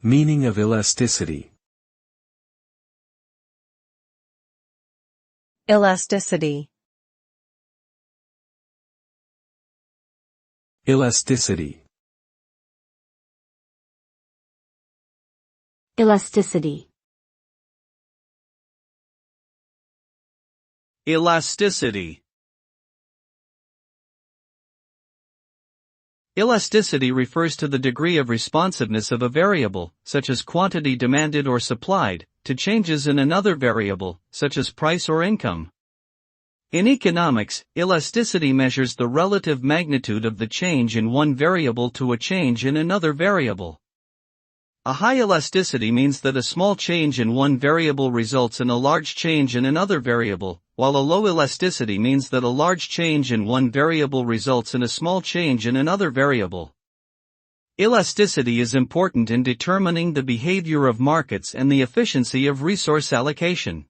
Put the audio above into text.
Meaning of elasticity. Elasticity. Elasticity. Elasticity. Elasticity. Elasticity refers to the degree of responsiveness of a variable, such as quantity demanded or supplied, to changes in another variable, such as price or income. In economics, elasticity measures the relative magnitude of the change in one variable to a change in another variable. A high elasticity means that a small change in one variable results in a large change in another variable, while a low elasticity means that a large change in one variable results in a small change in another variable. Elasticity is important in determining the behavior of markets and the efficiency of resource allocation.